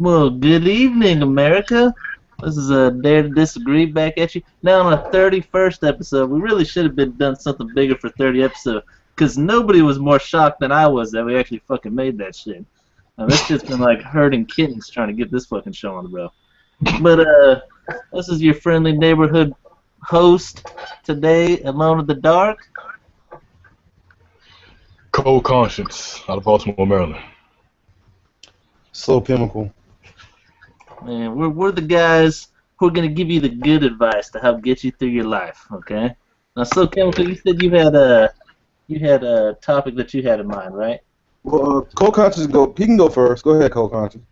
Well, good evening, America. This is a Dare to Disagree back at you. Now on a 31st episode. We really should have been done something bigger for 30 episodes, because nobody was more shocked than I was that we actually fucking made that shit. Now, this shit's been like herding kittens trying to get this fucking show on the road. But, this is your friendly neighborhood host today, Alone in the Dark. Cold Conscience out of Baltimore, Maryland. Slow Chemical. Man, we're the guys who are gonna give you the good advice to help get you through your life. Okay. Now, so Chemical, you said you had a topic that you had in mind, right? Well, Cold Conscience he can go first. Go ahead, Cold Conscience.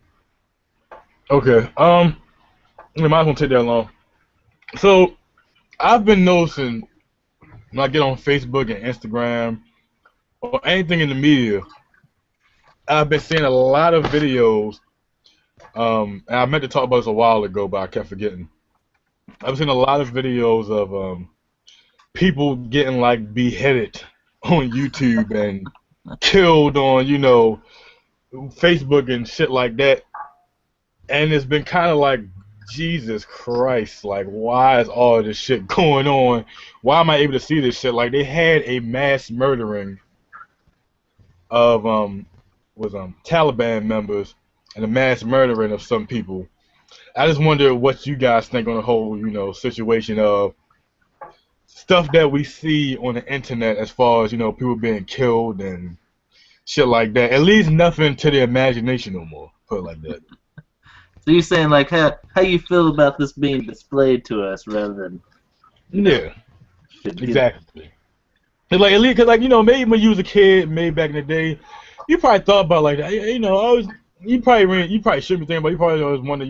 Okay. It might as well take that long. So, I've been noticing when I get on Facebook and Instagram or anything in the media, I've been seeing a lot of videos. And I meant to talk about this a while ago, but I kept forgetting. I've seen a lot of videos of people getting like beheaded on YouTube and killed on, Facebook and shit like that. And it's been kind of like, Jesus Christ, like, why is all this shit going on? Why am I able to see this shit? Like, they had a mass murdering of Taliban members and a mass murdering of some people. I just wonder what you guys think on the whole, situation of stuff that we see on the internet as far as, people being killed and shit like that. At least nothing to the imagination no more, put it like that. So you're saying like how you feel about this being displayed to us rather than yeah, exactly. And like at least because maybe when you was a kid, maybe back in the day, you probably thought about like that. You probably should be thinking, but you probably always wonder,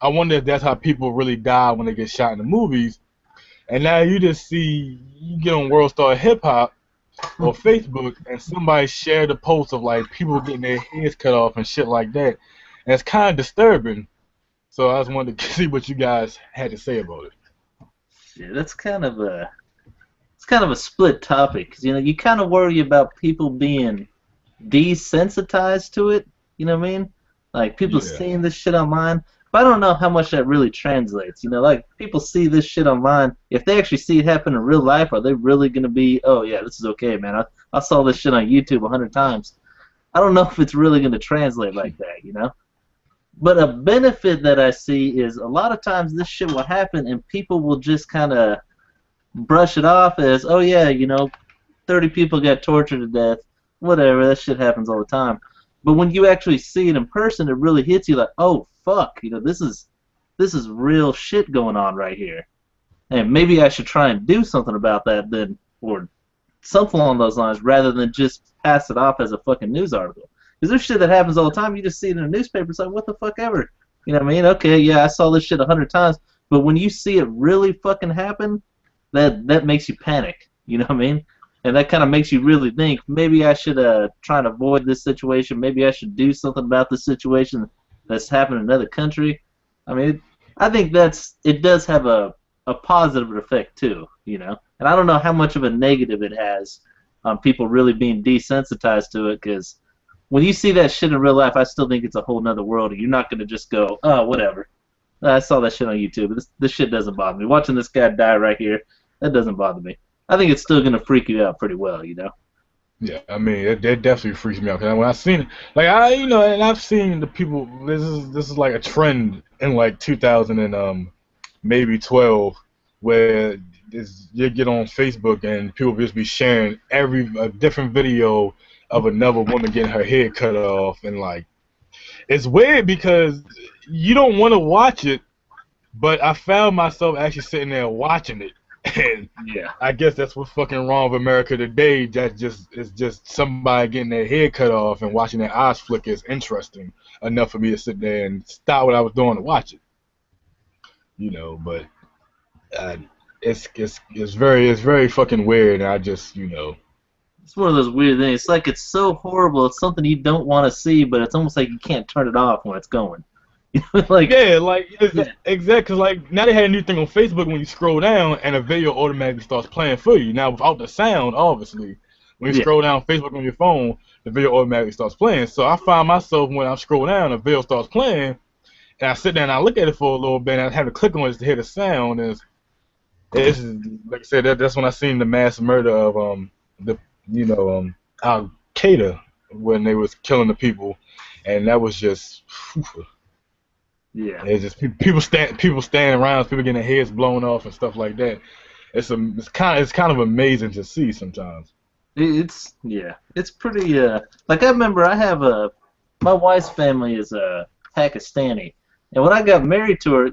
I wonder if that's how people really die when they get shot in the movies. And now you get on World Star Hip Hop or Facebook, and somebody shared a post of like people getting their heads cut off and shit like that. And it's kind of disturbing, so I just wanted to see what you guys had to say about it. Yeah, that's kind of a split topic, because you kind of worry about people being desensitized to it. You know what I mean? Like people seeing this shit online, but I don't know how much that really translates. Like people see this shit online. If they actually see it happen in real life, are they really gonna be? Oh yeah, this is okay, man. I saw this shit on YouTube 100 times. I don't know if it's really gonna translate like that. But a benefit that I see is a lot of times this shit will happen and people will just kind of brush it off as, oh yeah, 30 people got tortured to death, whatever, that shit happens all the time. But when you actually see it in person, it really hits you like, oh fuck, this is real shit going on right here. And maybe I should try and do something about that then, or something along those lines, rather than just pass it off as a fucking news article. Because there's shit that happens all the time. You just see it in a newspaper. It's like, what the fuck ever. You know what I mean? Okay, yeah, I saw this shit 100 times. But when you see it really fucking happen, that makes you panic. You know what I mean? And that kind of makes you really think, maybe I should try and avoid this situation. Maybe I should do something about this situation that's happened in another country. I mean, I think it does have a positive effect too, And I don't know how much of a negative it has on people really being desensitized to it, because when you see that shit in real life, I still think it's a whole nother world. You're not going to just go, oh, whatever. I saw that shit on YouTube. This shit doesn't bother me. Watching this guy die right here, that doesn't bother me. I think it's still going to freak you out pretty well, Yeah, I mean, it definitely freaks me out. Cause when I seen it, like and I've seen the people. This is like a trend in like 2000 and maybe 12, where you get on Facebook and people just be sharing a different video of another woman getting her head cut off, and like it's weird because you don't want to watch it, but I found myself actually sitting there watching it, and yeah, I guess that's what's fucking wrong with America today. It's just somebody getting their head cut off and watching their eyes flicker is interesting enough for me to sit there and stop what I was doing to watch it. But it's very fucking weird, and I just It's one of those weird things. It's like it's so horrible. It's something you don't want to see, but it's almost like you can't turn it off when it's going. Exactly. Cause like now they had a new thing on Facebook when you scroll down and a video automatically starts playing for you. Now without the sound, obviously, when you scroll down Facebook on your phone, the video automatically starts playing. So I find myself when I scroll down, the video starts playing, and I sit there and I look at it for a little bit, and I have to click on it to hear the sound. And it's like I said, that's when I seen the mass murder of Al Qaeda when they was killing the people, and that was just. Yeah. It's just people standing around, people getting their heads blown off and stuff like that. It's kind of amazing to see sometimes. It's pretty like I remember I have my wife's family is Pakistani, and when I got married to her,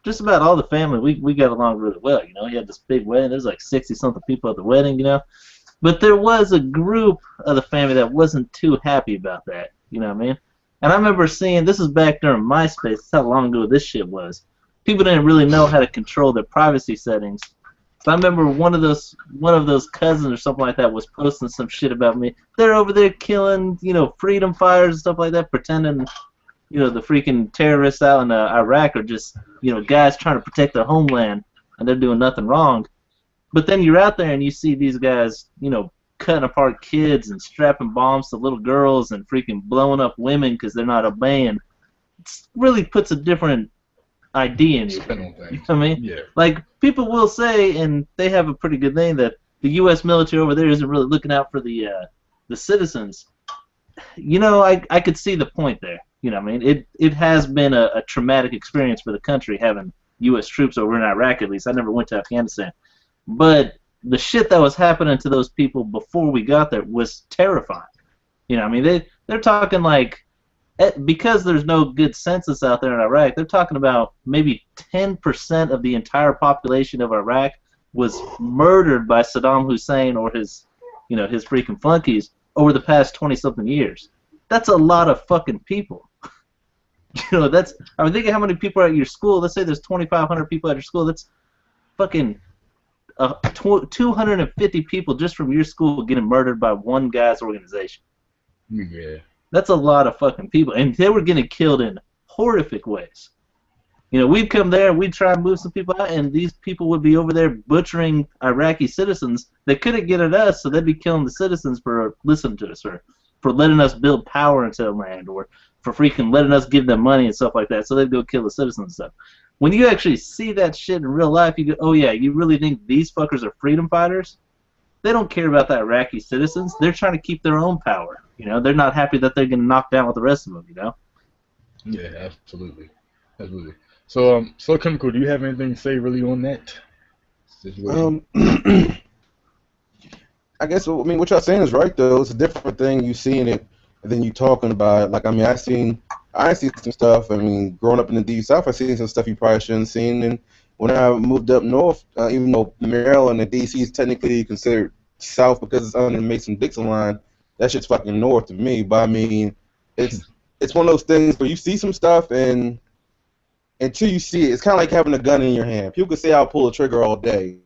just about all the family we got along really well. You know, he had this big wedding. There's like 60-something people at the wedding. You know, but there was a group of the family that wasn't too happy about that. You know what I mean? And I remember seeing, this is back during MySpace, that's how long ago this shit was. People didn't really know how to control their privacy settings. So I remember one of those cousins or something like that was posting some shit about me. They're over there killing, freedom fighters and stuff like that, pretending, the freaking terrorists out in Iraq are just, guys trying to protect their homeland, and they're doing nothing wrong. But then you're out there and you see these guys, cutting apart kids and strapping bombs to little girls and freaking blowing up women because they're not obeying. It really puts a different idea in you. You know what I mean? Yeah. Like, people will say, and they have a pretty good name, that the U.S. military over there isn't really looking out for the citizens. I could see the point there. You know what I mean? It has been a traumatic experience for the country having U.S. troops over in Iraq, at least. I never went to Afghanistan. But the shit that was happening to those people before we got there was terrifying. You know, I mean, they're talking like, because there's no good census out there in Iraq, they're talking about maybe 10% of the entire population of Iraq was murdered by Saddam Hussein or his freaking flunkies over the past 20-something years. That's a lot of fucking people. I mean, think of how many people are at your school. Let's say there's 2,500 people at your school. That's fucking 250 people just from your school getting murdered by one guy's organization. Yeah. That's a lot of fucking people, and they were getting killed in horrific ways. We'd come there, we'd try and move some people out, and these people would be over there butchering Iraqi citizens. They couldn't get at us, so they'd be killing the citizens for listening to us, or for letting us build power into the land, or for freaking letting us give them money and stuff like that, so they'd go kill the citizens and stuff. When you actually see that shit in real life, you go, oh yeah, you really think these fuckers are freedom fighters? They don't care about the Iraqi citizens. They're trying to keep their own power. They're not happy that they're getting knocked down with the rest of them, Yeah, absolutely. Absolutely. So, Chemical, do you have anything to say really on that situation? I guess, what y'all saying is right, though. It's a different thing you seeing it than you talking about it. Like, I seen some stuff. Growing up in the Deep South, I seen some stuff you probably shouldn't have seen. And when I moved up north, even though Maryland and D.C. is technically considered south because it's under the Mason-Dixon line, that shit's fucking north to me. But it's one of those things where you see some stuff, and until you see it, it's kind of like having a gun in your hand. People could say I'll pull a trigger all day.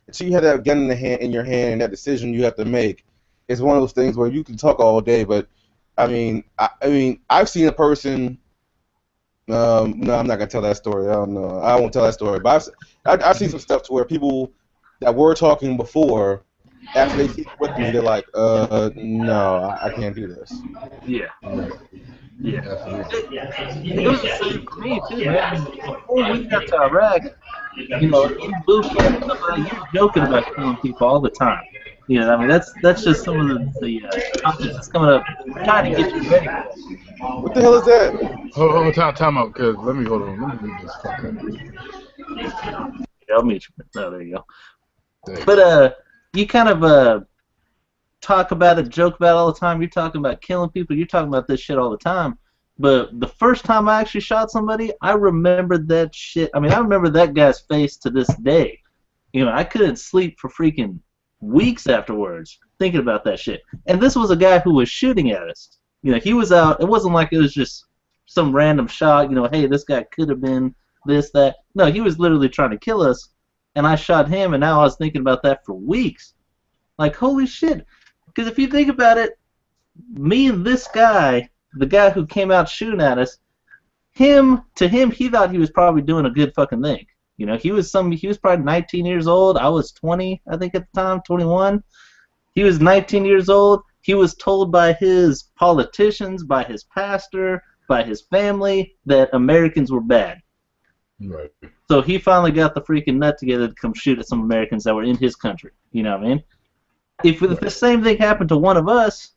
Until you have that gun in your hand, and that decision you have to make, it's one of those things where you can talk all day, but I've seen a person. No, I'm not gonna tell that story. I don't know. I won't tell that story. But I've seen some stuff to where people that were talking before, after they see it with me, they're like, no, I can't do this. Yeah. Yeah. It was the same for me too, man. Before we got to Iraq, you boot camp, you're joking about killing people all the time. That's just some of the content that's coming up, trying to get you ready. What the hell is that? Hold on, time out, cause let me read this fuck up. Yeah, I'll meet you. Oh, there you go. But you kind of talk about it, joke about it all the time. You're talking about killing people. You're talking about this shit all the time. But the first time I actually shot somebody, I remembered that shit. I remember that guy's face to this day. I couldn't sleep for freaking weeks afterwards thinking about that shit. And this was a guy who was shooting at us. He was out. It wasn't like it was just some random shot. Hey, this guy could have been this, that. No, he was literally trying to kill us, and I shot him, and now I was thinking about that for weeks. Like, holy shit. Because if you think about it, me and this guy, the guy who came out shooting at us, to him, he thought he was probably doing a good fucking thing. He was probably 19 years old. I was 20, I think, at the time, 21. He was 19 years old. he was told by his politicians, by his pastor, by his family that Americans were bad. Right. So he finally got the freaking nut together to come shoot at some Americans that were in his country. You know what I mean? If the same thing happened to one of us,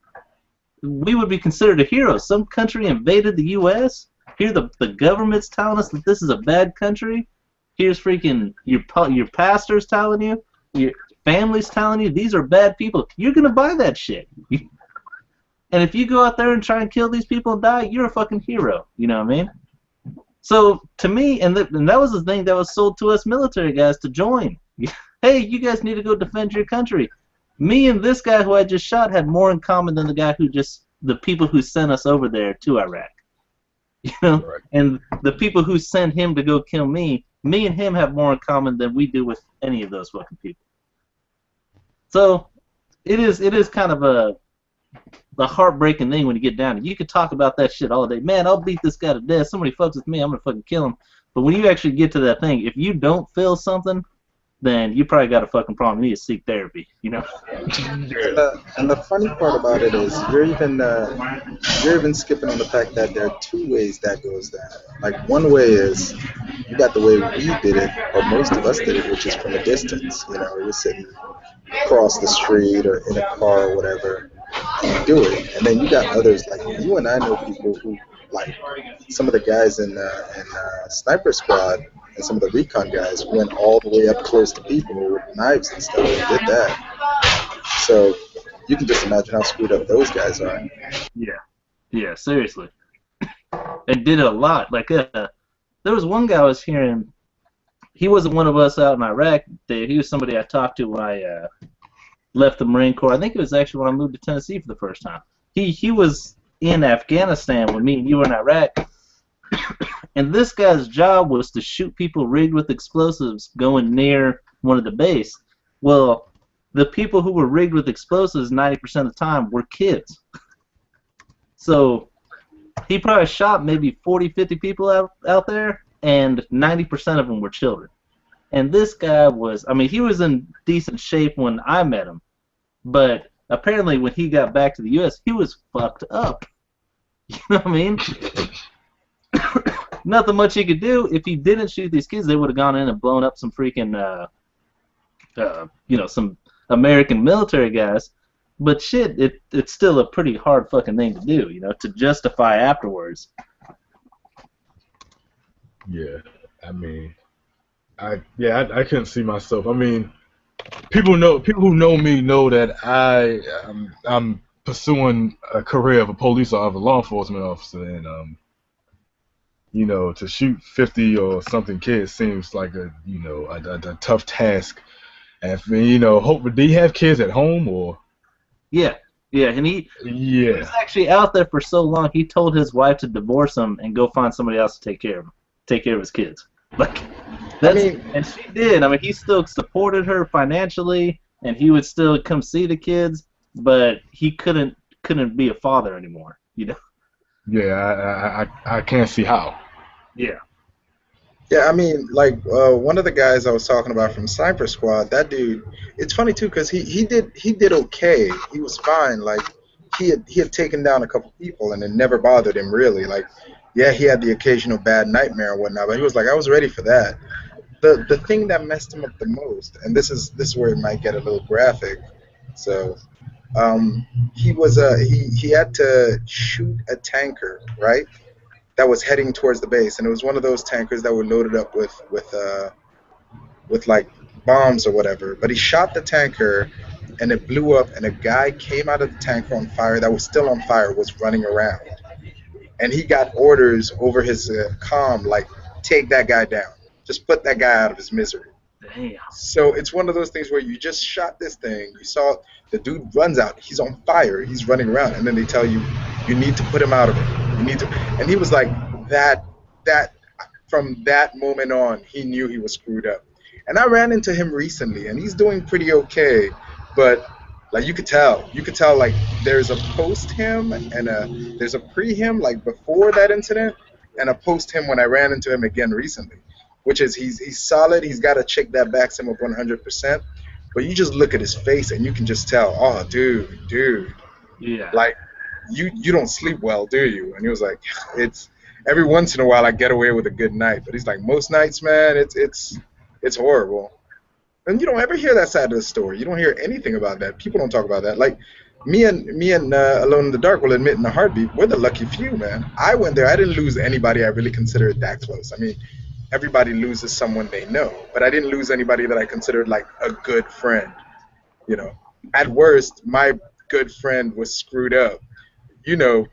we would be considered a hero. Some country invaded the U.S. Here the government's telling us that this is a bad country. Here's freaking your pastor's telling you, your family's telling you these are bad people. You're gonna buy that shit. And if you go out there and try and kill these people and die, you're a fucking hero. You know what I mean? So to me, and that was the thing that was sold to us military guys to join. Hey, you guys need to go defend your country. Me and this guy who I just shot had more in common than the people who sent us over there to Iraq. You know, Right. and the people who sent him to go kill me and him have more in common than we do with any of those fucking people. So it is kind of a heartbreaking thing when you get down to it. You could talk about that shit all day. Man, I'll beat this guy to death. Somebody fucks with me, I'm gonna fucking kill him. But when you actually get to that thing, if you don't feel something, then you probably got a fucking problem. You need to seek therapy, you know? And the funny part about it is you're even skipping on the fact that there are two ways that goes down. Like one way is you got the way we did it, or most of us did it, which is from a distance. You know, you're sitting across the street or in a car or whatever, and you do it. And then you got others like you and I know people who, like some of the guys in Sniper Squad and some of the recon guys went all the way up close to people with knives and stuff and did that. So you can just imagine how screwed up those guys are. Yeah, seriously. And did it a lot. Like, there was one guy I was hearing, he wasn't one of us out in Iraq. He was somebody I talked to when I left the Marine Corps. I think it was actually when I moved to Tennessee for the first time. He was in Afghanistan when me and you were in Iraq. And this guy's job was to shoot people rigged with explosives going near one of the base. Well, the people who were rigged with explosives 90% of the time were kids. So he probably shot maybe 40, 50 people out there, and 90% of them were children. And this guy was, I mean, he was in decent shape when I met him, but apparently when he got back to the U.S., he was fucked up. You know what I mean? Nothing much he could do. If he didn't shoot these kids, they would have gone in and blown up some freaking, some American military guys. But shit, it's still a pretty hard fucking thing to do, you know, to justify afterwards. Yeah, I mean, I couldn't see myself. I mean, people who know me know that I'm pursuing a career of a police or of a law enforcement officer, and you know, to shoot 50 or something kids seems like a tough task. And you know, do you have kids at home or? Yeah, and he was actually out there for so long. He told his wife to divorce him and go find somebody else to take care of his kids. Like and she did. I mean, he still supported her financially, and he would still come see the kids, but he couldn't be a father anymore. You know. Yeah, I can't see how. Yeah. Yeah, I mean, like one of the guys I was talking about from Sniper Squad, that dude. It's funny too, because he did okay. He was fine. Like he had taken down a couple people, and it never bothered him really. Like, yeah, he had the occasional bad nightmare and whatnot, but he was like, I was ready for that. The thing that messed him up the most, and this is where it might get a little graphic. So, he had to shoot a tanker, right? That was heading towards the base, and it was one of those tankers that were loaded up with like bombs or whatever. But he shot the tanker, and it blew up, and a guy came out of the tanker on fire that was still on fire, was running around, and he got orders over his comm like, take that guy down, just put that guy out of his misery. Damn. So it's one of those things where you just shot this thing, you saw the dude runs out, he's on fire, he's running around, and then they tell you, you need to put him out of it. You need to, and he was like, that from that moment on, he knew he was screwed up. And I ran into him recently, and he's doing pretty okay, but like you could tell like there's a post him and there's a pre him like before that incident, and a post him when I ran into him again recently. Which is he's solid. He's got a chick that backs him up 100%. But you just look at his face and you can just tell, oh, dude, Yeah. Like, you don't sleep well, do you? And he was like, it's every once in a while I get away with a good night, but he's like, most nights, man, it's horrible. And you don't ever hear that side of the story. You don't hear anything about that. People don't talk about that. Like me and Alone in the Dark will admit in a heartbeat, we're the lucky few, man. I went there. I didn't lose anybody I really considered that close. I mean, everybody loses someone they know, but I didn't lose anybody that I considered like a good friend. You know, at worst, my good friend was screwed up. You know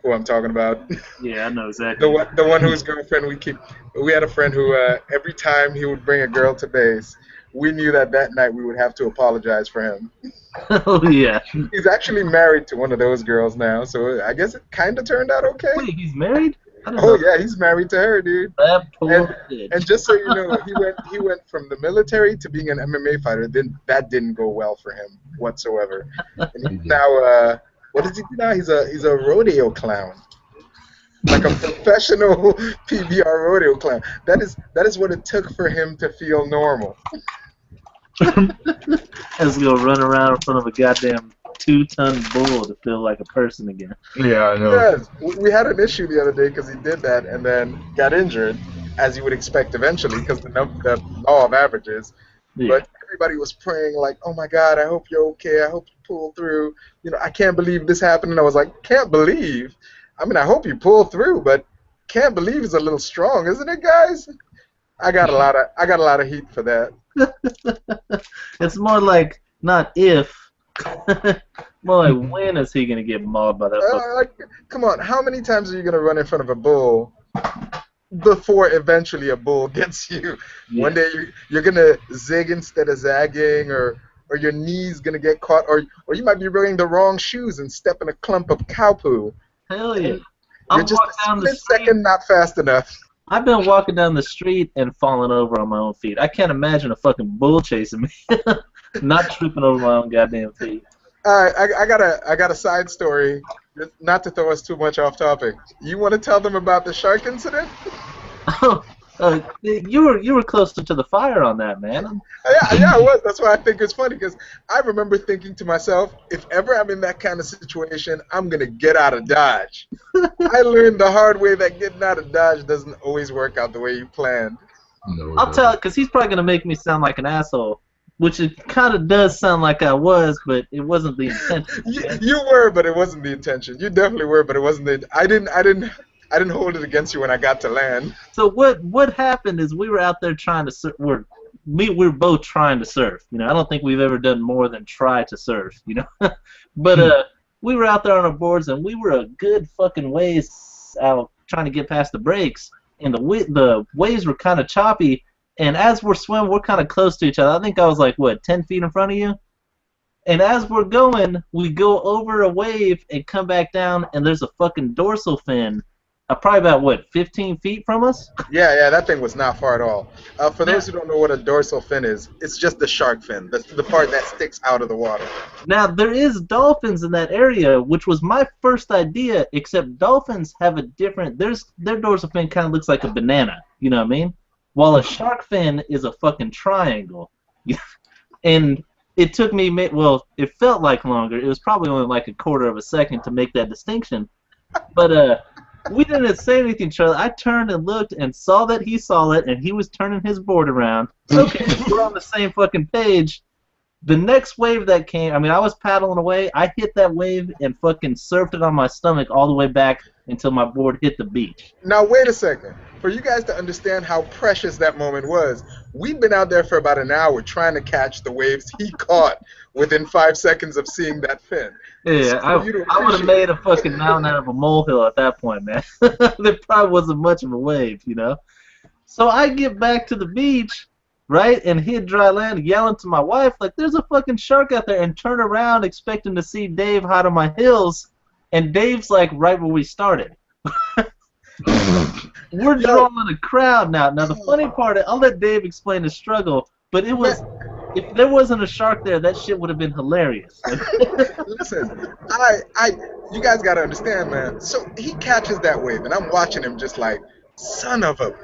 who I'm talking about. Yeah, I know The exactly. one, the one whose girlfriend we keep. We had a friend who, every time he would bring a girl to base, we knew that that night we would have to apologize for him. Oh yeah. He's actually married to one of those girls now, so I guess it kind of turned out okay. Wait, he's married? I didn't Oh know yeah, he's married to her, dude. that And poor and bitch. just so you know, he went from the military to being an MMA fighter. Then that didn't go well for him whatsoever. And he's now what does he do now? He's a rodeo clown, like a professional PBR rodeo clown. That is what it took for him to feel normal. Has to go run around in front of a goddamn 2-ton bull to feel like a person again. Yeah, I know. Yes, we had an issue the other day because he did that and then got injured, as you would expect eventually, because the law of averages. Yeah. But everybody was praying like, "Oh my God, I hope you're okay. I hope you pull through. I can't believe this happened." And I was like, "Can't believe? I mean, I hope you pull through, but can't believe is a little strong, isn't it, guys?" I got a lot of heat for that. It's more like not if, more like when is he gonna get mauled by that fucker? Like, come on, how many times are you gonna run in front of a bull before eventually a bull gets you? Yeah. One day you're gonna zig instead of zagging, or your knee's gonna get caught, or you might be wearing the wrong shoes and step in a clump of cow poo. Hell yeah. You're I'm just walking a down the split street. second not fast enough. I've been walking down the street and falling over on my own feet. I can't imagine a fucking bull chasing me, not tripping over my own goddamn feet. All right, I got a side story, not to throw us too much off topic. You want to tell them about the shark incident? You were closer to the fire on that, man. Yeah, I was. That's why I think it's funny, because I remember thinking to myself, if ever I'm in that kind of situation, I'm gonna get out of Dodge. I learned the hard way that getting out of Dodge doesn't always work out the way you planned. No, I'll tell, because he's probably gonna make me sound like an asshole, which it kind of does sound like I was, but it wasn't the intention. You were, but it wasn't the intention. You definitely were, but it wasn't the. I didn't hold it against you when I got to land. So what happened is we were out there trying to surf. We're both trying to surf. I don't think we've ever done more than try to surf. But we were out there on our boards and we were a good fucking ways out trying to get past the breaks, and the waves were kind of choppy. And as we're swimming, we're kind of close to each other. I think I was like 10 feet in front of you. And as we're going, we go over a wave and come back down, and there's a fucking dorsal fin. Probably about 15 feet from us? Yeah, that thing was not far at all. For those who don't know what a dorsal fin is, it's just the shark fin, the part that sticks out of the water. Now, there is dolphins in that area, which was my first idea, except dolphins have a different... Their dorsal fin kind of looks like a banana, you know what I mean? While a shark fin is a fucking triangle. And it took me... Well, it felt like longer. It was probably only like a quarter of a second to make that distinction. But, we didn't say anything to each other. I turned and looked and saw that he saw it, and he was turning his board around. Okay, we're on the same fucking page. The next wave that came, I was paddling away. I hit that wave and fucking surfed it on my stomach all the way back until my board hit the beach. Now, wait a second. For you guys to understand how precious that moment was, we'd been out there for about an hour trying to catch the waves he caught within 5 seconds of seeing that fin. Yeah, So I would have made a fucking mountain out of a molehill at that point, man. There probably wasn't much of a wave, So I get back to the beach, right, and hit dry land, yelling to my wife, like, there's a fucking shark out there, and turn around expecting to see Dave hide on my heels, and Dave's, like, right where we started. We're drawing a crowd now. Now, the funny part, I'll let Dave explain the struggle, but it was... If there wasn't a shark there, that shit would have been hilarious. Listen, you guys gotta understand, man. So he catches that wave, and I'm watching him just like, son of a,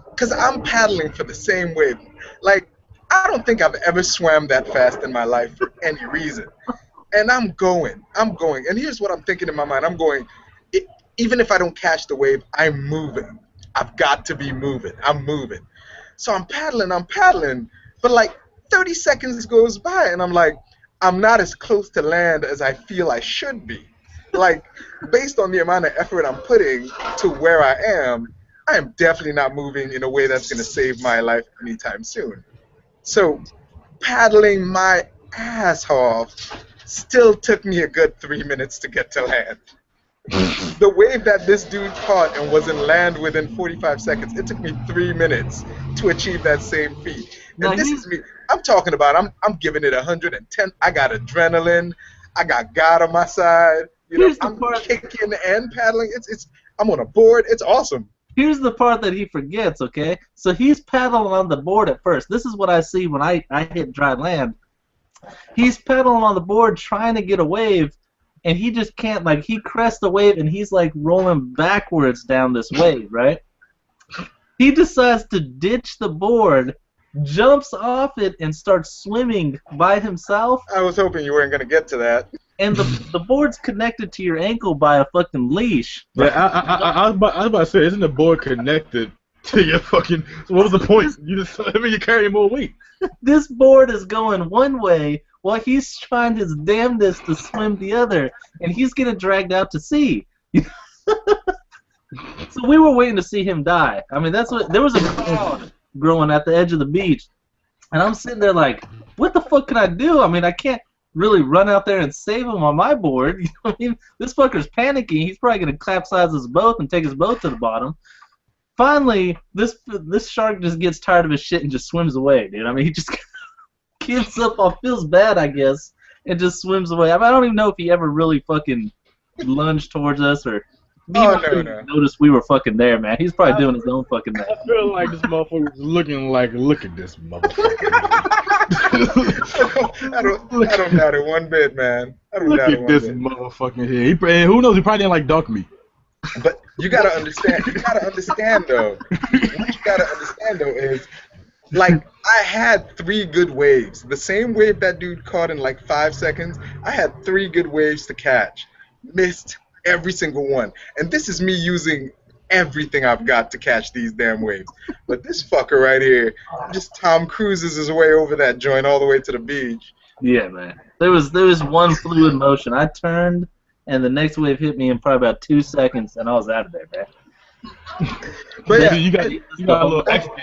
because I'm paddling for the same wave. Like, I don't think I've ever swam that fast in my life for any reason. And I'm going. And here's what I'm thinking in my mind. I'm going, even if I don't catch the wave, I'm moving. I've got to be moving. I'm moving. So I'm paddling, but like 30 seconds goes by, and I'm like, I'm not as close to land as I feel I should be. Like, based on the amount of effort I'm putting to where I am definitely not moving in a way that's going to save my life anytime soon. So paddling my ass off still took me a good 3 minutes to get to land. The wave that this dude caught and was in land within 45 seconds, it took me 3 minutes to achieve that same feat. Now, And this is me. I'm talking about, I'm giving it 110. I got adrenaline. I got God on my side. You know, I'm kicking and paddling. I'm on a board. It's awesome. Here's the part that he forgets, okay? So he's paddling on the board at first. This is what I see when I hit dry land. He's paddling on the board trying to get a wave, and he just can't, like, he crests the wave, and he's, like, rolling backwards down this wave, right? He decides to ditch the board, jumps off it, and starts swimming by himself. I was hoping you weren't going to get to that. And the board's connected to your ankle by a fucking leash. Yeah, I was about to say, isn't the board connected to your fucking... So what was the point? You're carrying more weight. This board is going one way while he's trying his damnedest to swim the other, and he's getting dragged out to sea. So we were waiting to see him die. I mean, that's what... There was a crowd growing at the edge of the beach, and I'm sitting there like, what the fuck can I do? I mean, I can't really run out there and save him on my board. You know what I mean? This fucker's panicking. He's probably going to capsize his boat and take his boat to the bottom. Finally, this shark just gets tired of his shit and just swims away, dude. I mean, he just gives up, feels bad, I guess, and just swims away. I mean, I don't even know if he ever really fucking lunged towards us or... No. Noticed we were fucking there, man. He's probably doing his own fucking thing. I feel like this motherfucker was looking like, look at this motherfucker. I don't doubt it one bit, man. I don't look doubt it at one this bit. motherfucker here. And who knows? He probably didn't like dark meat. But you gotta understand. Though. What you gotta understand though is, like, I had 3 good waves. The same wave that dude caught in like 5 seconds. I had 3 good waves to catch. Missed every single one. And this is me using everything I've got to catch these damn waves. But this fucker right here just Tom Cruises his way over that joint all the way to the beach. Yeah, man. There was one fluid motion. I turned, and the next wave hit me in probably about 2 seconds, and I was out of there, man. But yeah, you got a little extra.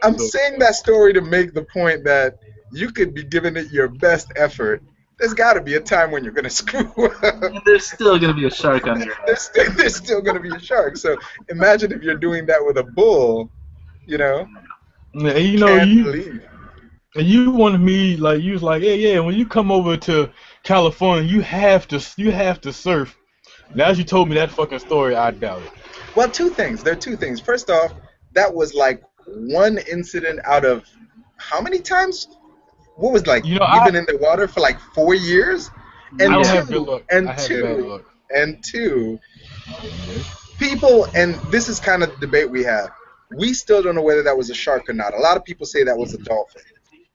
I'm saying that story to make the point that you could be giving it your best effort. There's got to be a time when you're going to screw up. And there's still going to be a shark on your ass. There's still going to be a shark. So imagine if you're doing that with a bull, you know. Yeah, you know, and you wanted me, like, you was like, yeah, when you come over to California, you have to surf. Now as you told me that fucking story, I doubt it. Well, 2 things. There are 2 things. First off, that was like one incident out of how many times? What was like? You've been in the water for like 4 years, and two, people, and this is kind of the debate we have. We still don't know whether that was a shark or not. A lot of people say that was a dolphin.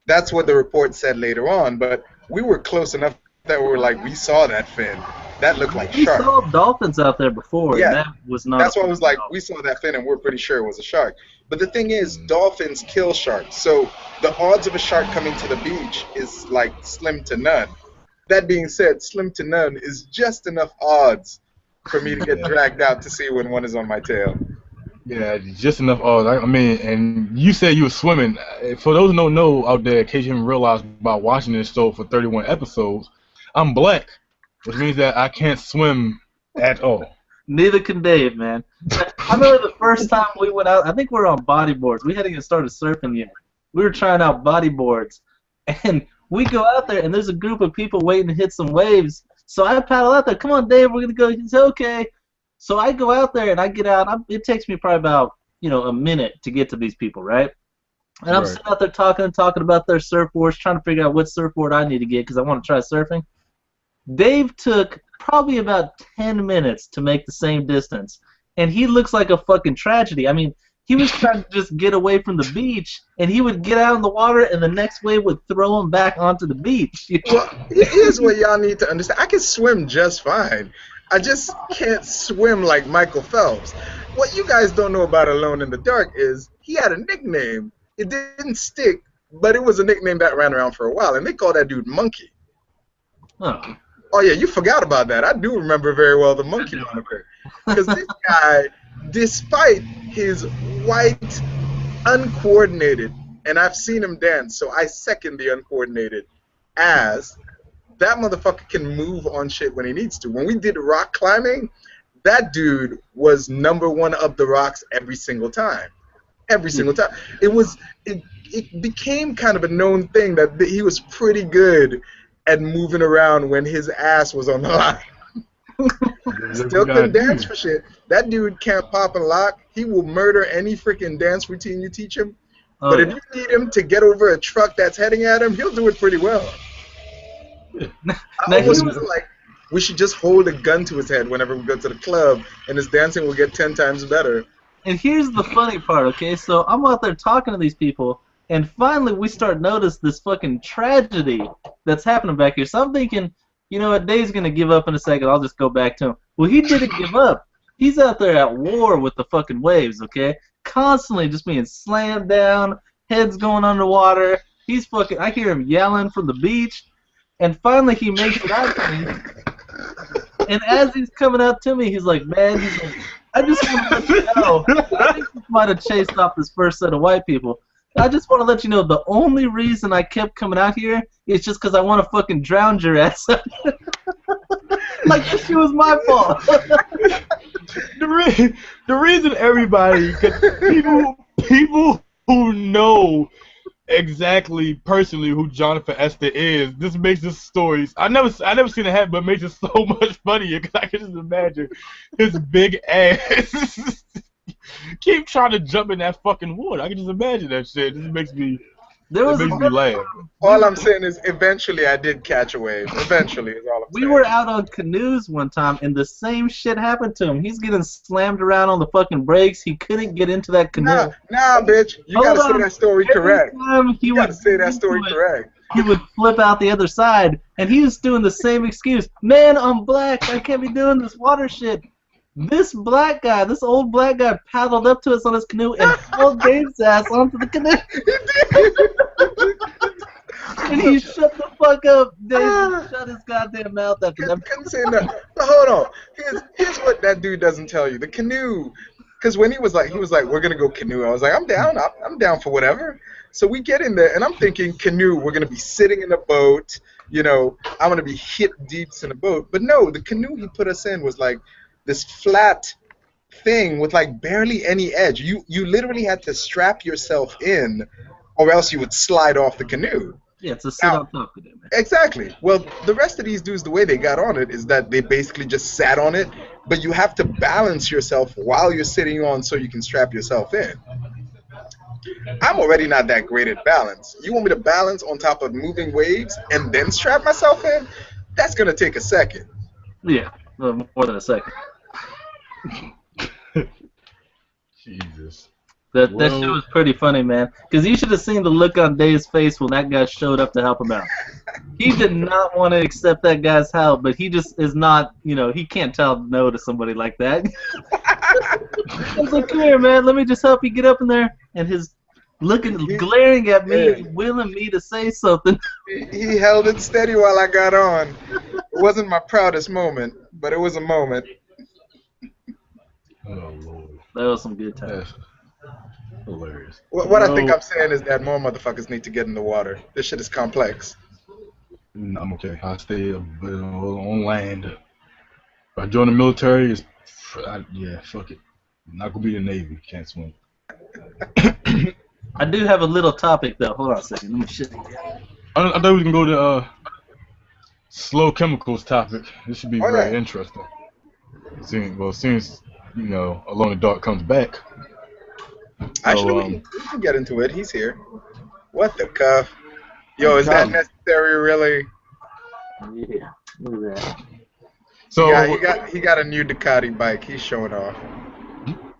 That's what the report said later on, but we were close enough that we were like, we saw that fin. That looked like shark. We saw dolphins out there before, and that was not. That's why I was like, we saw that fin, and we're pretty sure it was a shark. But the thing is, dolphins kill sharks, so the odds of a shark coming to the beach is like slim to none. That being said, slim to none is just enough odds for me to get dragged out to sea when one is on my tail. Yeah, just enough odds. I mean, and you said you were swimming. For those who don't know out there, in case you haven't realized about watching this show for 31 episodes, I'm black, which means that I can't swim at all. Neither can Dave, man. I remember the first time we went out, I think we were on bodyboards. We hadn't even started surfing yet. We were trying out bodyboards. And we go out there, and there's a group of people waiting to hit some waves. So I paddle out there. Come on, Dave, we're going to go. He said, okay. So I go out there, and I get out. It takes me probably about, a minute to get to these people, right? And I'm sitting out there talking about their surfboards, trying to figure out what surfboard I need to get because I want to try surfing. Dave took probably about 10 minutes to make the same distance, and he looks like a fucking tragedy. I mean, he was trying to just get away from the beach, and he would get out in the water, and the next wave would throw him back onto the beach. Well, here's what y'all need to understand. I can swim just fine. I just can't swim like Michael Phelps. What you guys don't know about Alone in the Dark is he had a nickname. It didn't stick, but it was a nickname that ran around for a while, and they called that dude Monkey. Oh. Oh, yeah, you forgot about that. I do remember very well the Monkey moniker. Because this guy, despite his white, uncoordinated, and I've seen him dance, so I second the uncoordinated, as that motherfucker can move on shit when he needs to. When we did rock climbing, that dude was #1 up the rocks every single time. Every single time. It became kind of a known thing that he was pretty good at moving around when his ass was on the line. Still couldn't dance for shit. That dude can't pop and lock. He will murder any freaking dance routine you teach him. Oh, but if you need him to get over a truck that's heading at him, he'll do it pretty well. I almost feel like we should just hold a gun to his head whenever we go to the club, and his dancing will get 10 times better. And here's the funny part, okay? So I'm out there talking to these people, and finally we start notice this fucking tragedy that's happening back here. So I'm thinking, you know what, Dave's going to give up in a second. I'll just go back to him. Well, he didn't give up. He's out there at war with the fucking waves, okay? Constantly just being slammed down, heads going underwater. He's fucking, I hear him yelling from the beach. And finally he makes it out to me. And as he's coming out to me, he's like, man, he's like, I just want to let you know, I think we might have chased off this first set of white people. I just want to let you know the only reason I kept coming out here is just because I want to fucking drown your ass. Like this shit was my fault. The reason everybody, cause people who know exactly personally who Jonathan Esther is, this makes this story. I never seen it happen, but it makes it so much funnier because I can just imagine his big ass keep trying to jump in that fucking water. I can just imagine that shit. This makes me laugh. All I'm saying is, eventually I did catch a wave. Eventually is all I'm saying. We were out on canoes one time, and the same shit happened to him. He's getting slammed around on the fucking brakes. He couldn't get into that canoe. Nah, bitch. You gotta say that story correct. You gotta say that story correct. He would flip out the other side, and he was doing the same excuse. Man, I'm black. I can't be doing this water shit. This black guy, this old black guy, paddled up to us on his canoe and hauled Dave's ass onto the canoe. And he shut the fuck up. Dave shut his goddamn mouth after that. Couldn't say nothing. But hold on. Here's what that dude doesn't tell you. The canoe. Because when he was like, we're gonna go canoe. I was like, I'm down. I'm down for whatever. So we get in there, and I'm thinking canoe. We're gonna be sitting in a boat. You know, I'm gonna be hip deep in a boat. But no, the canoe he put us in was like this flat thing with like barely any edge. You literally had to strap yourself in, or else you would slide off the canoe. Yeah, it's a sit on top of it, man. Exactly. Well, the rest of these dudes, the way they got on it is that they basically just sat on it, but you have to balance yourself while you're sitting on so you can strap yourself in. I'm already not that great at balance. You want me to balance on top of moving waves and then strap myself in? That's going to take a second. Yeah, more than a second. Jesus. That shit was pretty funny, man. Because you should have seen the look on Dave's face when that guy showed up to help him out. He did not want to accept that guy's help, but he just is not, you know, he can't tell no to somebody like that. I was like, come here, man, let me just help you get up in there. And his glaring at me, willing me to say something. He held it steady while I got on. It wasn't my proudest moment, but it was a moment. Oh, Lord. That was some good times. Hilarious. What I think I'm saying is that more motherfuckers need to get in the water. This shit is complex. I'm okay. I stay on land. If I join the military, fuck it. I'm not gonna be in the Navy. Can't swim. I do have a little topic though. Hold on a second. Let me shit. I thought we was gonna go to slow chemicals topic. This should be very interesting. Since you know, Alone in the Dark comes back. Actually, we can get into it. He's here. What the cuff? Yo, is that necessary, really? Yeah, look at that. So he got a new Ducati bike. He's showing off.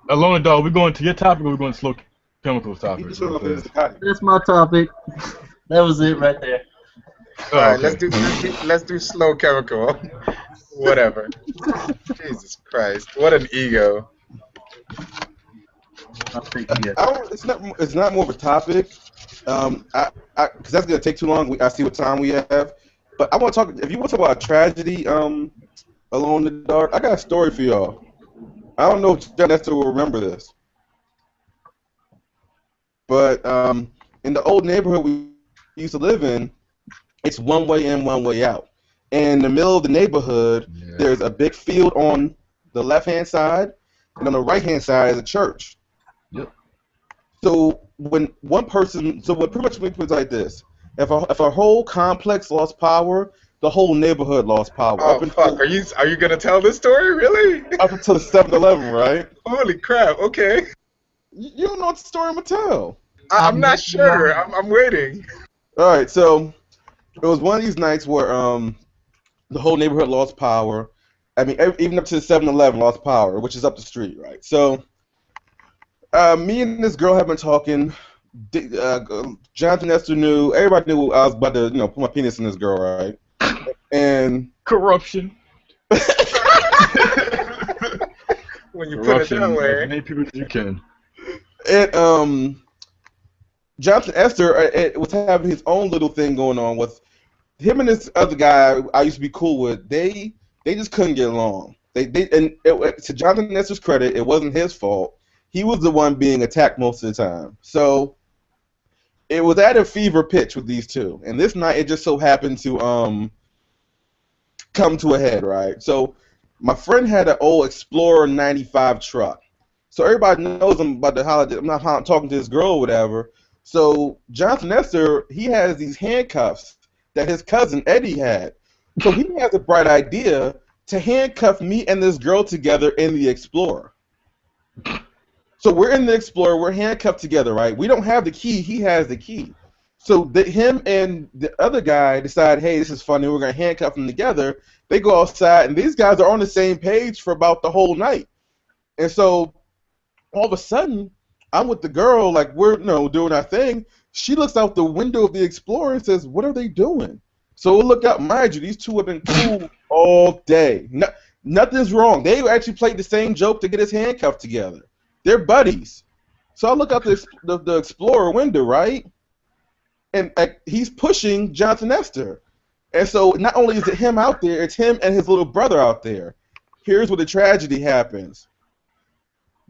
Alone Dog, we're going to your topic or we're going to slow chemicals topic? That's my topic. That was it right there. All right, okay. let's do slow chemical. Whatever. Jesus Christ, what an ego. I'll take you guys. It's not more of a topic. Because that's gonna take too long. I see what time we have. But I want to talk. If you want to talk about a tragedy, Alone in the Dark, I got a story for y'all. I don't know if John Nestor will remember this, but in the old neighborhood we used to live in, it's one way in, one way out. And in the middle of the neighborhood, there's a big field on the left-hand side, and on the right-hand side is a church. Yep. So when what pretty much we put it like this: if a whole complex lost power, the whole neighborhood lost power. Oh fuck! Are you gonna tell this story really? Up until the 7-Eleven, right? Holy crap! Okay. You don't know what story I'm gonna tell. I'm not sure. I'm waiting. All right, so it was one of these nights where the whole neighborhood lost power. I mean, even up to the 7-Eleven lost power, which is up the street, right? So me and this girl have been talking. Jonathan Nestor knew. Everybody knew I was about to, put my penis in this girl, right? And corruption. When you put it that way. As many people as you can. And Jonathan Esther was having his own little thing going on with him and this other guy I used to be cool with. They just couldn't get along. To Jonathan Esther's credit, it wasn't his fault. He was the one being attacked most of the time. So it was at a fever pitch with these two. And this night it just so happened to come to a head, right? So my friend had an old Explorer 95 truck. So everybody knows I'm about to holler. I'm not talking to this girl or whatever. So Jonathan Nestor, he has these handcuffs that his cousin Eddie had. So he has a bright idea to handcuff me and this girl together in the Explorer. So we're in the Explorer, we're handcuffed together, right? We don't have the key, he has the key. So him and the other guy decide, hey, this is funny, we're going to handcuff them together. They go outside, and these guys are on the same page for about the whole night. And so all of a sudden, I'm with the girl, like we're doing our thing. She looks out the window of the Explorer and says, what are they doing? So we'll look out, mind you, these two have been cool all day. Nothing's wrong. They actually played the same joke to get his handcuffed together. They're buddies. So I look out the Explorer window, right? And he's pushing Jonathan Nestor. And so not only is it him out there, it's him and his little brother out there. Here's where the tragedy happens.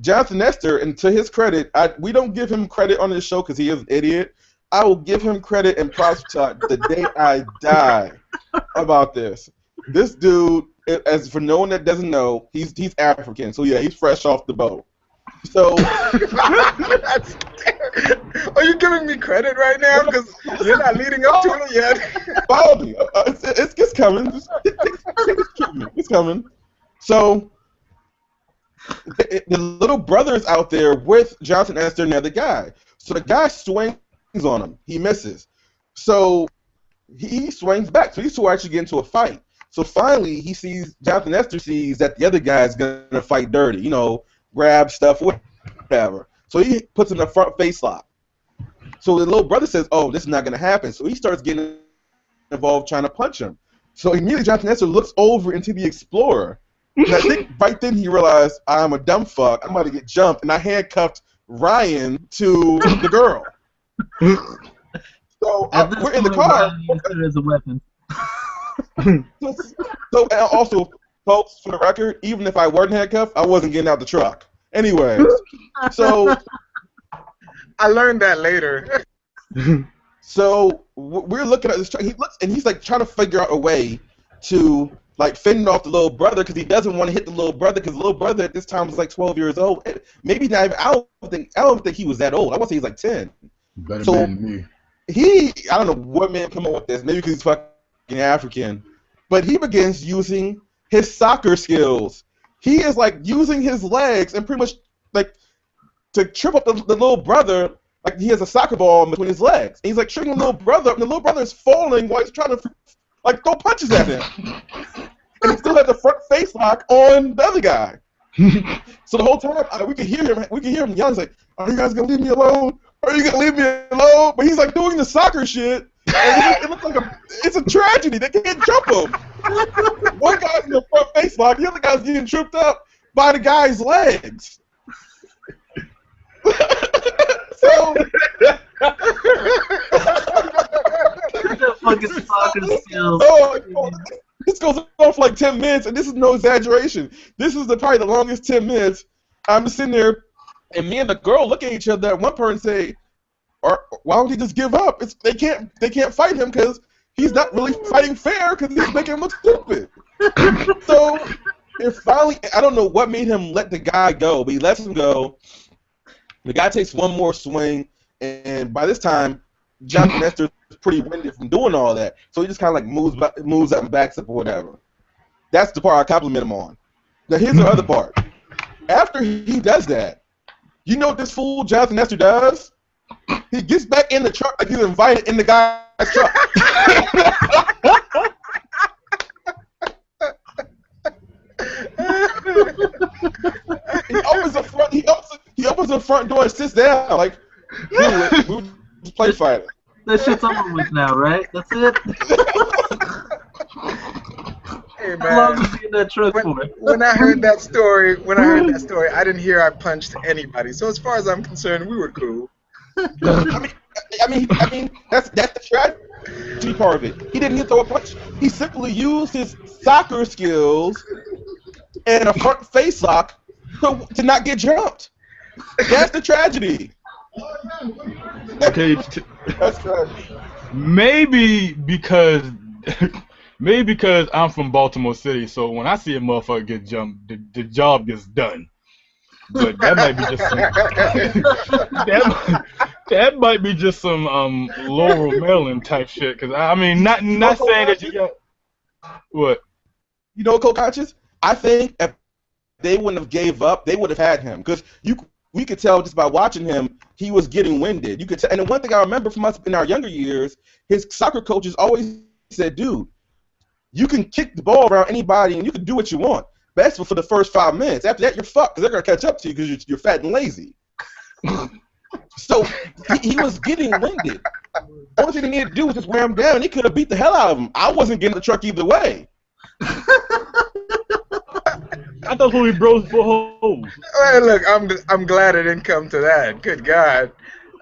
Jonathan Nestor, and to his credit, we don't give him credit on this show because he is an idiot. I will give him credit and props to the day I die about this. This dude, as for no one that doesn't know, he's African. So yeah, he's fresh off the boat. So, are you giving me credit right now? Because you're not leading up to it yet. Follow me. It's coming. It's coming. So, the little brother's out there with Jonathan Nestor and the other guy. So the guy swings on him. He misses. So he swings back. So these two actually get into a fight. So finally, Jonathan Nestor sees that the other guy is going to fight dirty. Grab stuff, whatever. So he puts him in a front face lock. So the little brother says, oh, this is not going to happen. So he starts getting involved trying to punch him. So immediately Jonathan Nestor looks over into the Explorer. And I think right then he realized, I'm a dumb fuck. I'm about to get jumped. And I handcuffed Ryan to the girl. So we're in the car. Ryan used it as a weapon. So and also, folks, for the record, even if I weren't handcuffed, I wasn't getting out the truck. Anyways, so I learned that later. So we're looking at this truck. He looks and he's like trying to figure out a way to like fend off the little brother because he doesn't want to hit the little brother because the little brother at this time was like 12 years old. Maybe not even. I don't think he was that old. I want to say he's like 10. Better so than me. I don't know what man come up with this. Maybe because he's fucking African, but he begins using his soccer skills. He is like using his legs and pretty much like to trip up the little brother. Like he has a soccer ball in between his legs. And he's like tripping the little brother up, and the little brother is falling while he's trying to like throw punches at him. And he still has the front face lock on the other guy. So the whole time we could hear him. We could hear him yelling, he's like, "Are you guys gonna leave me alone? Are you gonna leave me alone?" But he's like doing the soccer shit. And it looks like it's a tragedy. They can't jump him. One guy's in the front face lock. The other guy's getting tripped up by the guy's legs. So. Fucking soccer skills. Oh, this goes on for like 10 minutes, and this is no exaggeration. This is probably the longest 10 minutes. I'm sitting there, and me and the girl look at each other, and one person say, why don't he just give up? They can't fight him because he's not really fighting fair because he's making him look stupid. So, it finally, I don't know what made him let the guy go, but he lets him go. The guy takes one more swing, and by this time, Jonathan Nestor is pretty winded from doing all that, so he just kind of like moves up and backs up or whatever. That's the part I compliment him on. Now here's the other part. After he does that, you know what this fool Jonathan Nestor does? He gets back in the truck like he's invited in the guy's truck. He opens the front door and sits down like, we just play fighting. That shit's over with now, right? That's it. Hey man, How long was he in that truck for? when I heard that story, I didn't hear I punched anybody. So as far as I'm concerned, we were cool. I mean, that's the tragedy part of it. He didn't even throw a punch. He simply used his soccer skills and a front face lock to not get jumped. That's the tragedy. Okay, That's tragic. maybe because I'm from Baltimore City, so when I see a motherfucker get jumped, the job gets done. But that might be just some, that might be just some Laurel Maryland type shit. Cause I mean, not saying that you got what. You know, co-conscious. I think if they wouldn't have gave up, they would have had him. Cause we could tell just by watching him, he was getting winded. You could tell. And the one thing I remember from us in our younger years, his soccer coaches always said, "Dude, you can kick the ball around anybody and you can do what you want. That's for the first 5 minutes. After that, you're fucked because they're going to catch up to you because you're fat and lazy." So he was getting winded. The only thing they needed to do was just wear him down, and he could have beat the hell out of him. I wasn't getting the truck either way. I thought we bros for hoes. Well, look, I'm glad it didn't come to that. Good God,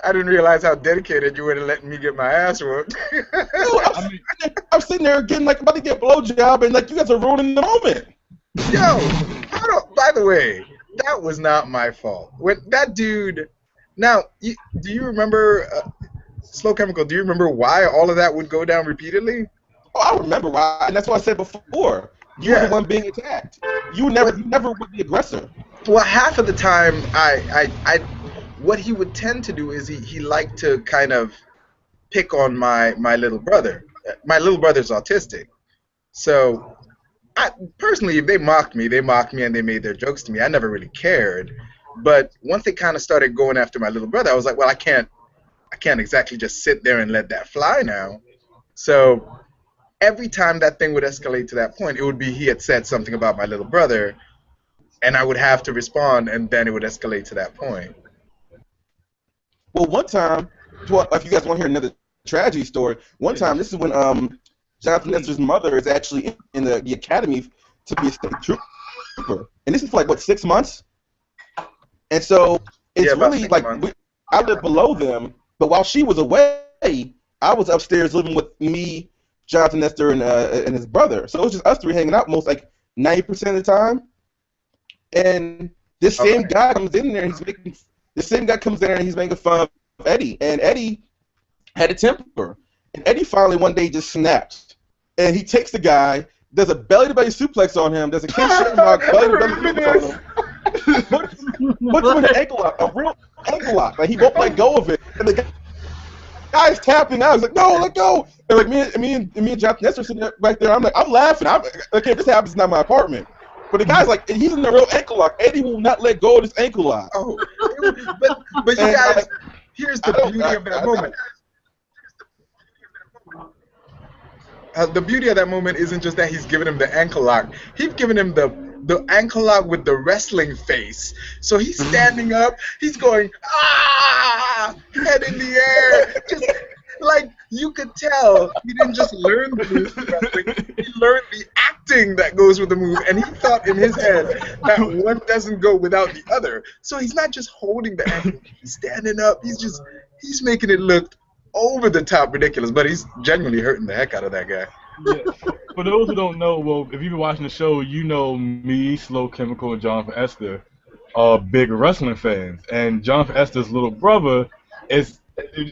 I didn't realize how dedicated you were to letting me get my ass whooped. No, I'm sitting there getting like about to get a blowjob, and like you guys are ruining the moment. Yo, by the way, that was not my fault. When that dude, now, do you remember, Slow Chemical, do you remember why all of that would go down repeatedly? Oh, I remember why, and that's what I said before. You were the one being attacked. You never were the aggressor. Well, half of the time, what he would tend to do is he liked to kind of pick on my little brother. My little brother's autistic, so personally, if they mocked me and they made their jokes to me. I never really cared. But once they kind of started going after my little brother, I was like, well, I can't exactly just sit there and let that fly now. So every time that thing would escalate to that point, it would be he had said something about my little brother, and I would have to respond, and then it would escalate to that point. Well, one time, if you guys want to hear another tragedy story, one time, this is when Jonathan Nestor's mother is actually in the academy to be a state trooper. And this is for like, what, 6 months? And so it's really like, I lived below them, but while she was away, I was upstairs living with me, Jonathan Nestor, and his brother. So it was just us three hanging out most like 90% of the time. And this same guy comes in there and he's making fun of Eddie. And Eddie had a temper. And Eddie finally one day just snapped. And he takes the guy, does a belly-to-belly suplex on him, does a Ken Shamrock belly-to-belly suplex on him, puts him in an ankle lock, a real ankle lock. Like, he won't let go of it. And the guy's tapping out. He's like, no, let go. And like me and Jonathan Nestor sitting back there, I'm like, I'm laughing. Okay, if this happens, it's not my apartment. But the guy's like, he's in the real ankle lock. Eddie will not let go of this ankle lock. Oh, but you guys, here's the beauty of that moment. The beauty of that moment isn't just that he's giving him the ankle lock. He's giving him the the ankle lock with the wrestling face. So he's standing up, he's going, ah, head in the air, just like you could tell he didn't just learn the moves from wrestling, he learned the acting that goes with the move, and he thought in his head that one doesn't go without the other. So he's not just holding the ankle, he's standing up, he's making it look over the top ridiculous, but he's genuinely hurting the heck out of that guy. Yeah. For those who don't know, well, if you've been watching the show, you know me, Slow Chemical, and Jonathan Esther are big wrestling fans, and Jonathan Esther's little brother is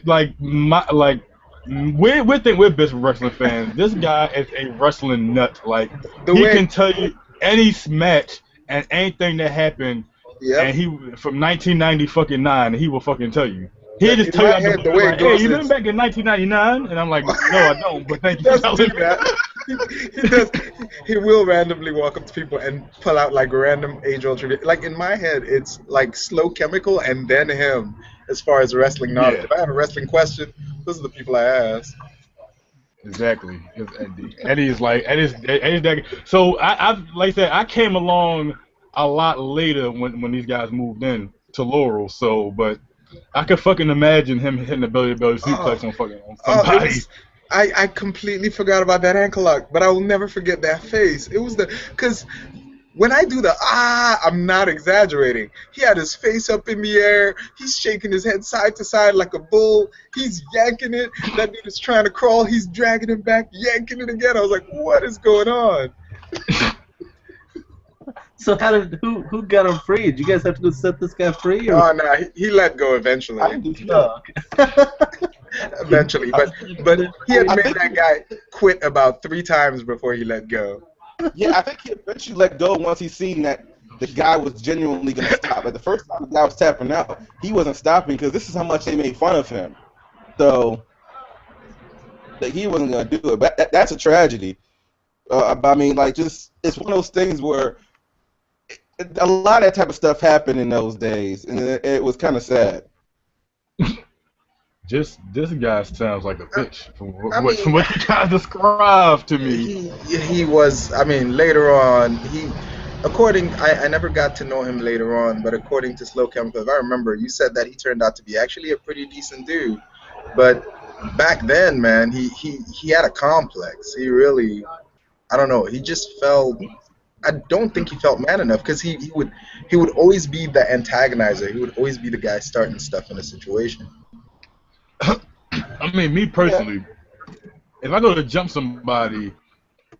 like we think we're big wrestling fans. This guy is a wrestling nut. Like he can tell you any match and anything that happened, and he from 1999, he will fucking tell you. He just tell you out the way, hey, you remember back in 1999? And I'm like, no, I don't, but thank you for telling me that. He does. He will randomly walk up to people and pull out like random age-old trivia. Like in my head, it's like Slow Chemical and then him as far as wrestling knowledge. Yeah. If I have a wrestling question, those are the people I ask. Exactly. Eddie's like Eddie's that. So I like I said, I came along a lot later when these guys moved in to Laurel. So, but I could fucking imagine him hitting a belly-to-belly suplex on somebody. I completely forgot about that ankle lock, but I will never forget that face. It was because when I do the I'm not exaggerating. He had his face up in the air. He's shaking his head side to side like a bull. He's yanking it. That dude is trying to crawl. He's dragging him back, yanking it again. I was like, what is going on? So who got him free? Did you guys have to go set this guy free? Or? Oh no, he let go eventually. Eventually, but he had made that guy quit about 3 times before he let go. Yeah, I think he eventually let go once he seen that the guy was genuinely gonna stop. Like the first time the guy was tapping out, he wasn't stopping because this is how much they made fun of him. So like, he wasn't gonna do it. But that's a tragedy. I mean, like, just it's one of those things where a lot of that type of stuff happened in those days, and it was kind of sad. Just this guy sounds like a bitch from what you guys described to me. He was. I mean, later on, I never got to know him later on, but according to Slow Chemical, if I remember, you said that he turned out to be actually a pretty decent dude. But back then, man, he had a complex. He really, I don't know. He just felt. I don't think he felt man enough because he would always be the antagonizer. He would always be the guy starting stuff in a situation. I mean, me personally, if I go to jump somebody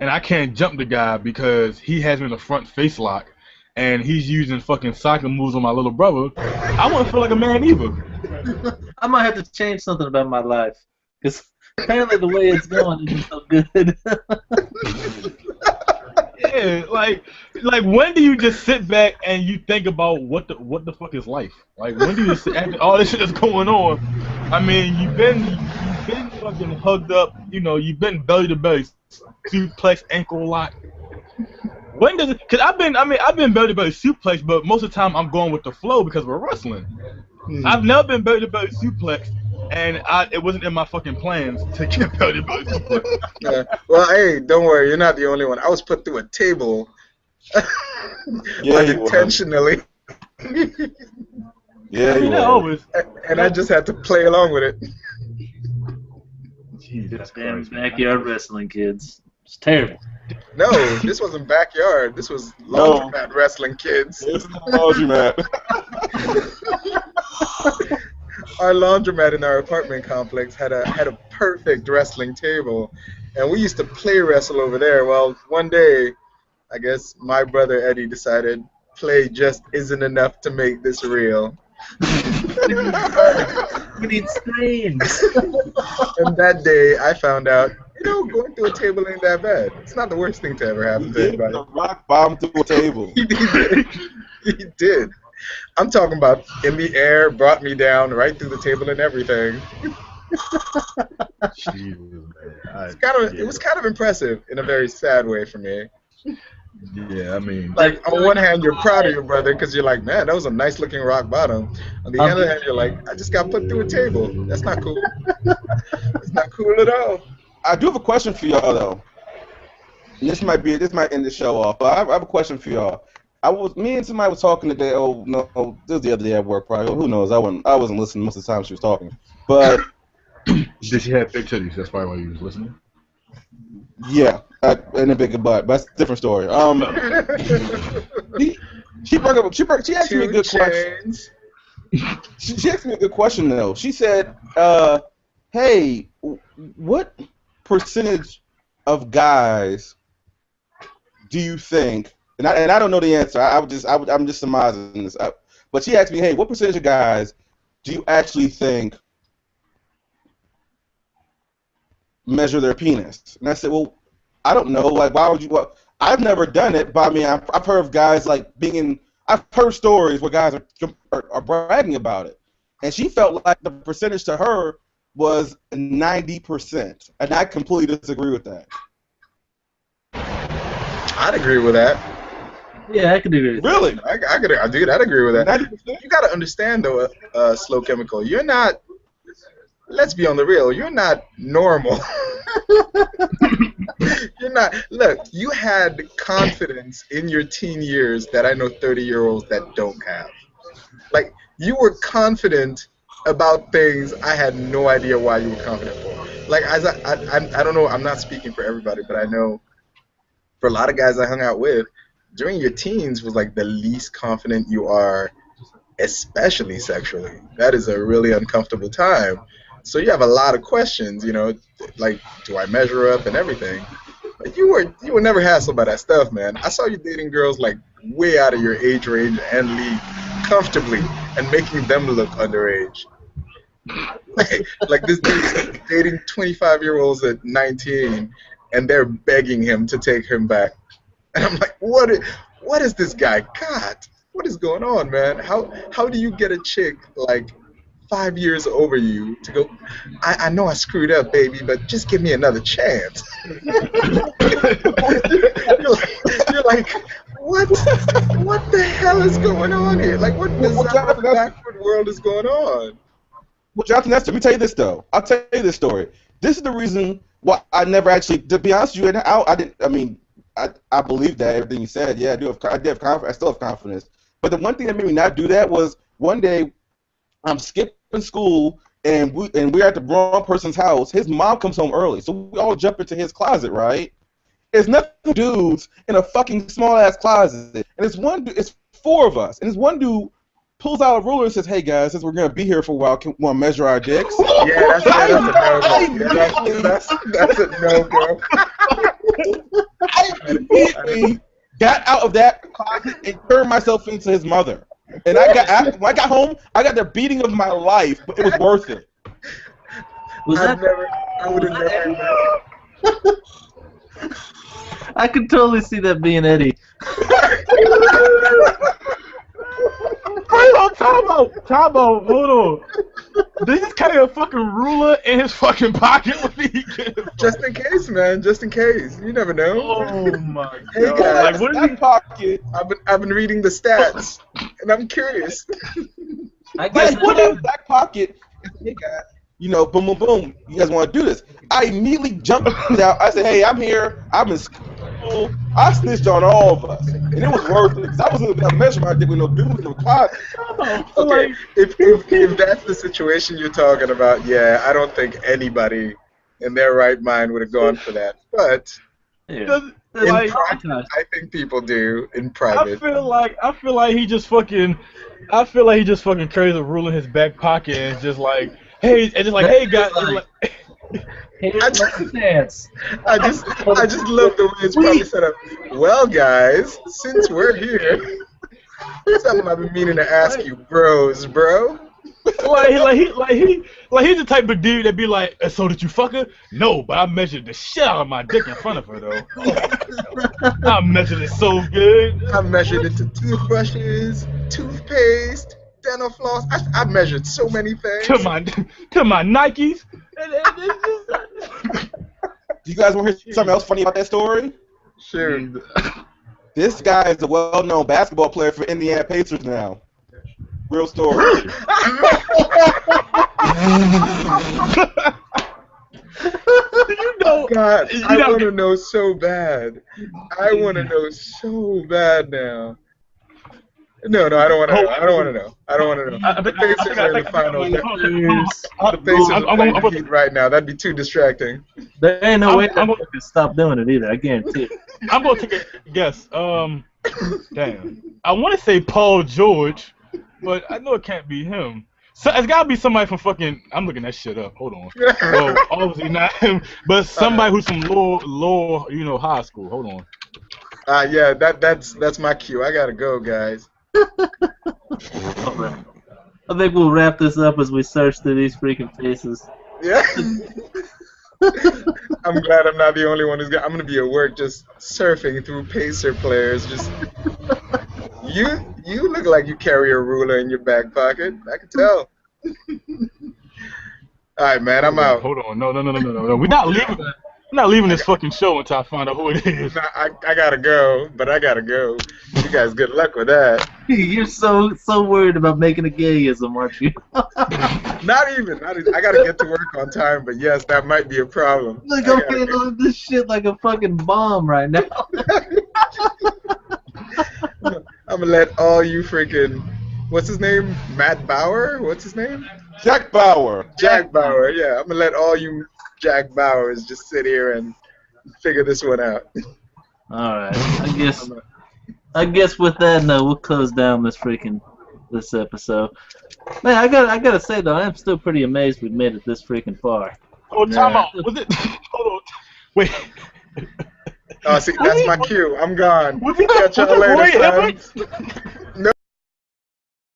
and I can't jump the guy because he has me in a front face lock and he's using fucking soccer moves on my little brother, I wouldn't feel like a man either. I might have to change something about my life because apparently the way it's going isn't so good. Yeah, like when do you just sit back and you think about what the fuck is life? Like when do you just after all this shit that's going on? I mean, you've been fucking hugged up, you know, you've been belly to belly, suplex, ankle lock. When does it? Cause I've been belly to belly suplex, but most of the time I'm going with the flow because we're wrestling. I've never been belly to belly suplex. And it wasn't in my fucking plans to get belly to belly suplex. Yeah. Well, hey, don't worry, you're not the only one. I was put through a table unintentionally. Yeah, you always. And I just had to play along with it. Jesus damn backyard wrestling, kids. It's terrible. No, this wasn't backyard. This was laundromat wrestling, kids. This is laundromat. Our laundromat in our apartment complex had a perfect wrestling table, and we used to play wrestle over there. Well, one day, I guess my brother Eddie decided play just isn't enough to make this real. We need screens. And that day, I found out, going through a table ain't that bad. It's not the worst thing to ever happen to anybody. Rock bomb through a table. He did. I'm talking about in the air, brought me down right through the table and everything. Jesus, man. It was kind of impressive in a very sad way for me. Yeah, I mean, like on one hand you're proud of your brother because you're like, man, that was a nice looking rock bottom. On the other hand, you're like, I just got put through a table. That's not cool. It's not cool at all. I do have a question for y'all though. This might end the show off, but I have a question for y'all. Me and somebody was talking today. Oh no, this was the other day at work. Probably. Who knows? I wasn't listening most of the time she was talking. But Did she have big titties? That's probably why you was listening. yeah, and a bigger butt. But that's a different story. She asked me a good question. She asked me a good question though. She said, "Hey, what percentage of guys do you think?" And I don't know the answer. I'm just surmising this. But she asked me, "Hey, what percentage of guys do you actually think measure their penis?" And I said, "Well, I don't know. Like, why would you? Well, I've never done it, but I mean, I've heard of guys like being in. I've heard stories where guys are bragging about it, and she felt like the percentage to her was 90%, and I completely disagree with that. I'd agree with that. Yeah, I could agree with that. Really? Dude, I'd agree with that. 90%? You got to understand, though, Slow Chemical, you're not, let's be on the real, you're not normal. You're not, look, you had confidence in your teen years that I know 30-year-olds that don't have. Like, you were confident about things I had no idea why you were confident for. Like, I don't know, I'm not speaking for everybody, but I know for a lot of guys I hung out with, during your teens was like the least confident you are, especially sexually. That is a really uncomfortable time. So you have a lot of questions, you know, like, do I measure up and everything? But you were never hassled by that stuff, man. I saw you dating girls like way out of your age range and league comfortably and making them look underage. Like this dude's dating 25-year-olds at 19 and they're begging him to take him back. And I'm like, what is this guy? God, what is going on, man? How do you get a chick like 5 years over you to go, I know I screwed up, baby, but just give me another chance. you're like, what the hell is going on here? Like, what bizarre backward world is going on? Well, Jonathan, let me tell you this, though. I'll tell you this story. This is the reason why I never actually, to be honest with you, I believe that, everything you said. Yeah, I still have confidence. But the one thing that made me not do that was one day I'm skipping school and we're at the wrong person's house. His mom comes home early, so we all jump into his closet, right? There's nothing dudes in a fucking small ass closet, and it's four of us, and this one dude pulls out a ruler and says, "Hey guys, since we're gonna be here for a while, can we want to measure our dicks?" Yeah, that's a no-go. I immediately got out of that closet and turned myself into his mother. And when I got home, I got the beating of my life, but it was worth it. I would have never. I could totally see that being Eddie. Tabo, hold on. Did he just carry a fucking ruler in his fucking pocket when he Just in case, man. Just in case. You never know. Oh my god. Hey guys, like, what is he pocket? I've been reading the stats, and I'm curious. I guess What in his back pocket? Hey guys, boom, boom, boom. You guys want to do this? I immediately jumped out. I said, "Hey, I'm here. I'm in school." I snitched on all of us, and it was worth it because I wasn't gonna measure my dick with no dudes in the closet. Okay, if that's the situation you're talking about, yeah, I don't think anybody in their right mind would have gone for that. But yeah. in private, I think people do in private. I feel like he just fucking carries a ruler in his back pocket and just like, hey guys. I just love the way it's probably set up. Well, guys, since we're here, something I've been meaning to ask you, bro. He's the type of dude that be like, "So did you fuck her?" "No, but I measured the shit out of my dick in front of her, though. I measured it so good. I measured it to toothbrushes, toothpaste, dental floss. I measured so many things. To my Nikes." Do you guys want to hear something else funny about that story? Sure. This guy is a well-known basketball player for Indiana Pacers now. Real story. Do you No, God, you I know, want to know so bad. I want to know so bad now. No, I don't want to know. I don't want to know. I don't want to know. I The think Pacers are in the finals. The Pacers I'm are playing the going Heat right now. That'd be too distracting. There ain't no way I'm that can stop doing it either. I guarantee it. to take a guess. Damn. I want to say Paul George, but I know it can't be him. So it's gotta be somebody from fucking. I'm looking that shit up. Hold on. Well, obviously not him, but somebody who's from lower, high school. Hold on. Yeah, that's my cue. I gotta go, guys. All right. I think we'll wrap this up as we search through these freaking faces. Yeah. I'm glad I'm not the only one I'm gonna be at work just surfing through Pacer players. Just you look like you carry a ruler in your back pocket. I can tell. All right, man. I'm out. Hold on. No. We're not leaving. I'm not leaving this fucking show until I find out who it is. Nah, I gotta go, but I gotta go. You guys, good luck with that. You're so worried about making a gayism, aren't you? Not even. I gotta get to work on time, but yes, that might be a problem. Look, I'm handling this shit like a fucking bomb right now. I'm gonna let all you freaking, what's his name? Matt Bauer? What's his name? Jack Bauer. Jack Bauer, yeah. I'm gonna let all you Jack Bauers just sit here and figure this one out. All right, I guess with that note, we'll close down this episode. Man, I gotta say though, I am still pretty amazed we made it this freaking far. Oh, time out. Was it? Hold on. Wait. Oh, see, that's my cue. I'm gone. Was it Catch y'all later, Roy son. Hibbert?